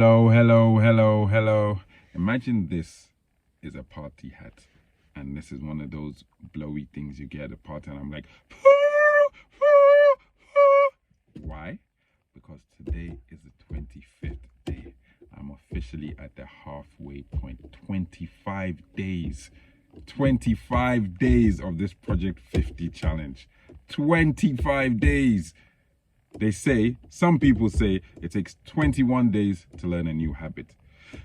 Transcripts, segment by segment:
Hello, hello, hello, hello. Imagine this is a party hat, and this is one of those blowy things you get at a party, and I'm like, why? Because today is the 25th day. I'm officially at the halfway point. 25 days. 25 days of this Project 50 challenge. 25 days. Some people say it takes 21 days to learn a new habit.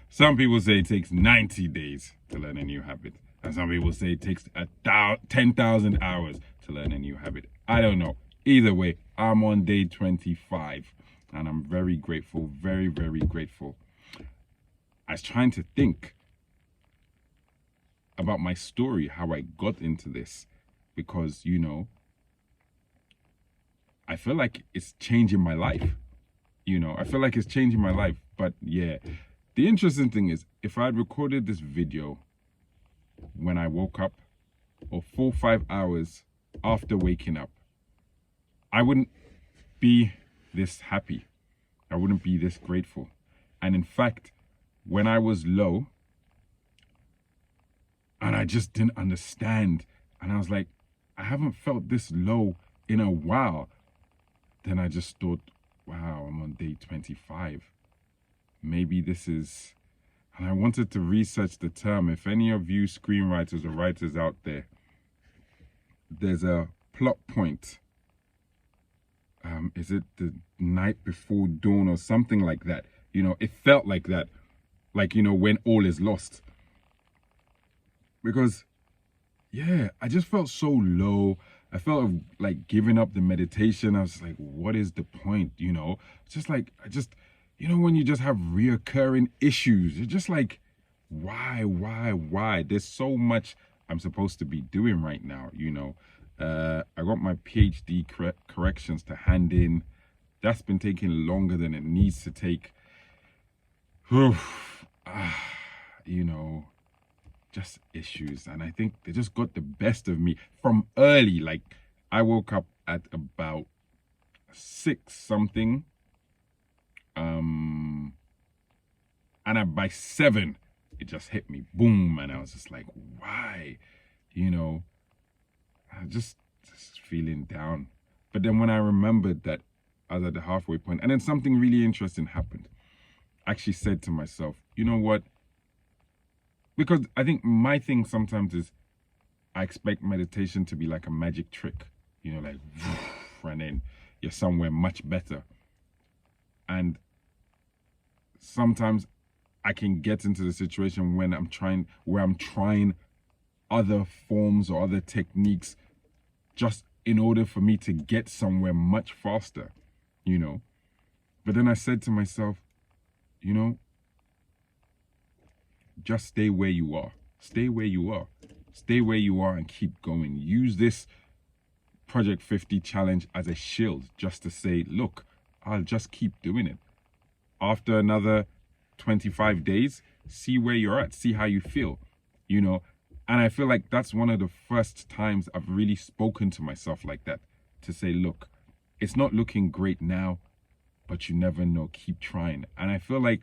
Some people say it takes 90 days to learn a new habit. And some people say it takes 10,000 hours to learn a new habit. I don't know. Either way, I'm on day 25 and I'm very grateful, very, very grateful. I was trying to think about my story, how I got into this, because, I feel like it's changing my life. I feel like it's changing my life. But yeah, the interesting thing is, if I had recorded this video when I woke up or 4 or 5 hours after waking up, I wouldn't be this happy. I wouldn't be this grateful. And in fact, when I was low and I just didn't understand, and I was like, I haven't felt this low in a while. Then I just thought, wow, I'm on day 25. Maybe this is, and I wanted to research the term. If any of you screenwriters or writers out there, there's a plot point. Is it the night before dawn or something like that? It felt like that. Like, when all is lost. Because, yeah, I just felt so low. I felt like giving up the meditation. I was like, what is the point? It's just like, when you just have reoccurring issues, you're just like, why? There's so much I'm supposed to be doing right now. I got my PhD corrections to hand in. That's been taking longer than it needs to take. Just issues, and I think they just got the best of me from early. Like, I woke up at about 6 something, and by 7 it just hit me, boom, and I was just like, why? I just feeling down. But then when I remembered that I was at the halfway point, and then something really interesting happened, I actually said to myself, you know what? Because I think my thing sometimes is I expect meditation to be like a magic trick, like, and then you're somewhere much better. And sometimes I can get into the situation where I'm trying other forms or other techniques just in order for me to get somewhere much faster, But then I said to myself, just stay where you are. Stay where you are. Stay where you are and keep going. Use this Project 50 challenge as a shield, just to say, look, I'll just keep doing it. After another 25 days, see where you're at, see how you feel, And I feel like that's one of the first times I've really spoken to myself like that, to say, look, it's not looking great now, but you never know, keep trying. And I feel like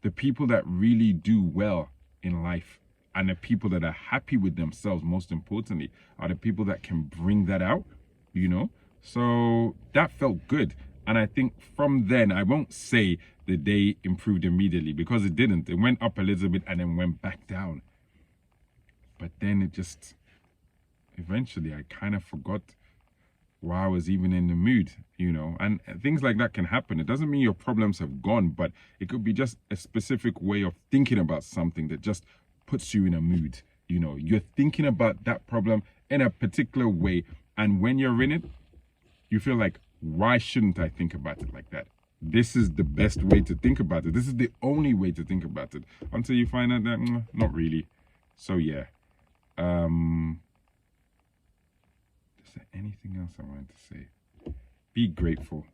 the people that really do well in life, and the people that are happy with themselves, most importantly, are the people that can bring that out, So that felt good. And I think from then, I won't say the day improved immediately, because it didn't. It went up a little bit and then went back down. But then it just, eventually I kind of forgot why I was even in the mood, and things like that can happen. It doesn't mean your problems have gone, but it could be just a specific way of thinking about something that just puts you in a mood. You're thinking about that problem in a particular way, and when you're in it, you feel like, why shouldn't I think about it like that? This is the best way to think about it. This is the only way to think about it, until you find out that not really. So yeah. Is there anything else I wanted to say? Be grateful.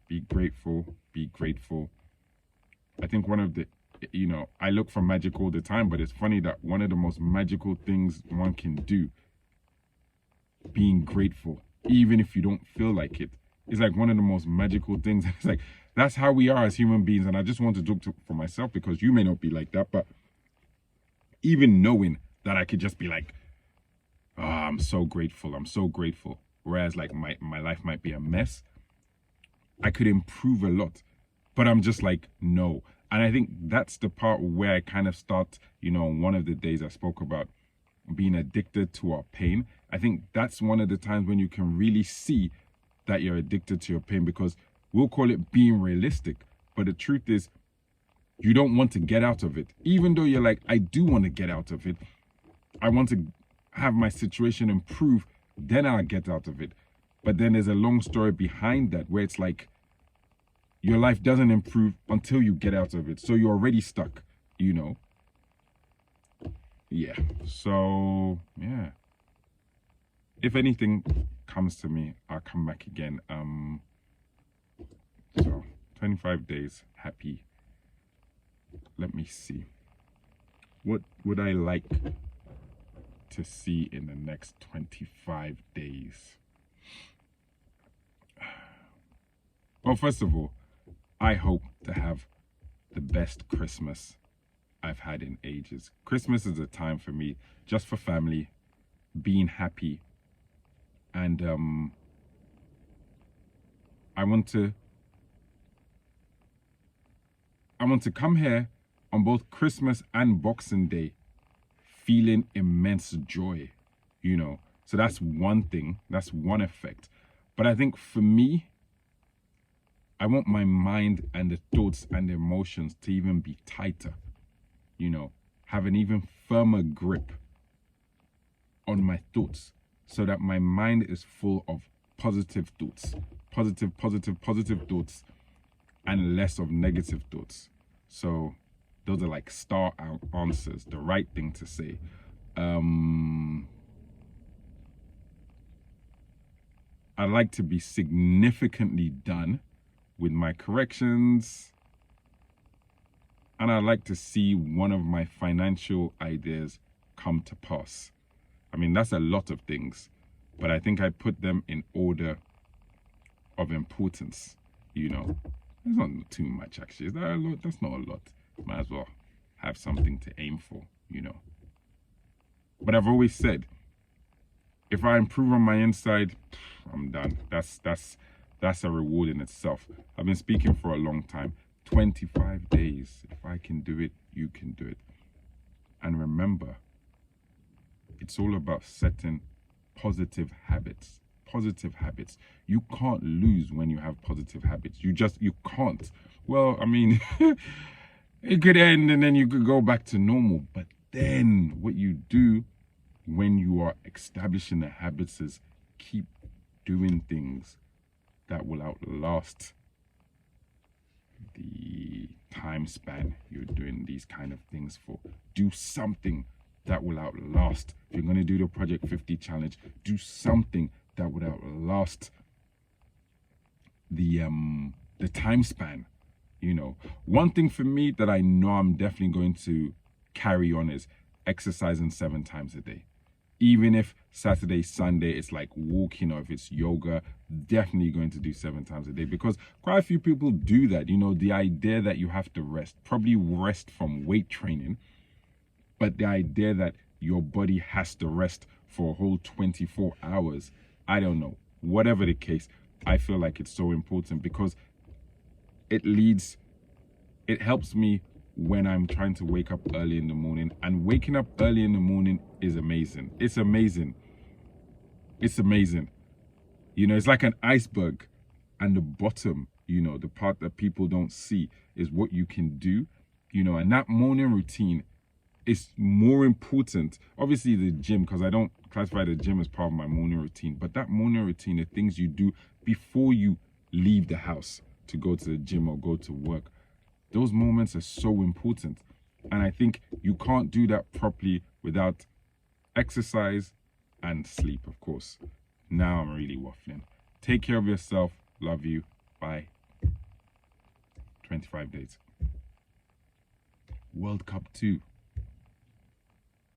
Be grateful. Be grateful. I think one of the, I look for magic all the time, but it's funny that one of the most magical things one can do, being grateful, even if you don't feel like it, is like one of the most magical things. It's like, That's how we are as human beings. And I just want to talk for myself, because you may not be like that, but even knowing that I could just be like, oh, I'm so grateful. I'm so grateful. Whereas like my life might be a mess. I could improve a lot, but I'm just like, no. And I think that's the part where I kind of start, one of the days I spoke about being addicted to our pain. I think that's one of the times when you can really see that you're addicted to your pain, because we'll call it being realistic. But the truth is, you don't want to get out of it. Even though you're like, I do want to get out of it. I want to have my situation improve, then I'll get out of it. But then there's a long story behind that where it's like, your life doesn't improve until you get out of it. So you're already stuck, Yeah. So, yeah. If anything comes to me, I'll come back again. So 25 days, happy. Let me see. What would I like to see in the next 25 days? Well, first of all, I hope to have the best Christmas I've had in ages. Christmas is a time for me just for family, being happy, and I want to come here on both Christmas and Boxing Day feeling immense joy, So that's one thing, that's one effect. But I think for me, I want my mind and the thoughts and the emotions to even be tighter, have an even firmer grip on my thoughts, so that my mind is full of positive thoughts, positive thoughts, and less of negative thoughts. So those are like star answers, the right thing to say. I'd like to be significantly done with my corrections, and I'd like to see one of my financial ideas come to pass. I mean, that's a lot of things, but I think I put them in order of importance, It's not too much, actually. Is that a lot? That's not a lot. Might as well have something to aim for, But I've always said, if I improve on my inside, I'm done. That's a reward in itself. I've been speaking for a long time. 25 days. If I can do it, you can do it. And remember, it's all about setting positive habits. Positive habits. You can't lose when you have positive habits. You can't. Well, I mean, it could end and then you could go back to normal. But then what you do when you are establishing the habits is keep doing things that will outlast the time span you're doing these kind of things for. Do something that will outlast. If you're going to do the Project 50 challenge, do something that would outlast the time span. One thing for me that I know I'm definitely going to carry on is exercising 7 times a day. Even if Saturday, Sunday, it's like walking, or if it's yoga, definitely going to do 7 times a day, because quite a few people do that. The idea that you have to rest, probably rest from weight training, but the idea that your body has to rest for a whole 24 hours, I don't know. Whatever the case, I feel like it's so important, because it helps me when I'm trying to wake up early in the morning. And waking up early in the morning is amazing. It's amazing. It's amazing. It's like an iceberg, and the bottom, the part that people don't see is what you can do, and that morning routine is more important. Obviously the gym, because I don't classify the gym as part of my morning routine, but that morning routine, the things you do before you leave the house to go to the gym or go to work, those moments are so important. And I think you can't do that properly without exercise and sleep, of course. Now I'm really waffling. Take care of yourself. Love you. Bye. 25 days. World Cup 2.